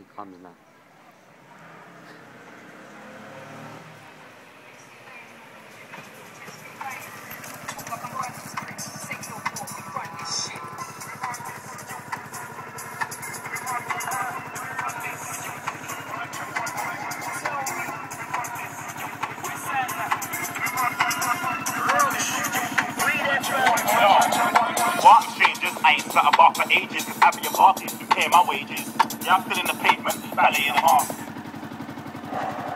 he comes now. What strangers? I ain't sat about for ages. Cause having your parties to pay my wages. Yeah, I'm still in the pavement, ballet in the half.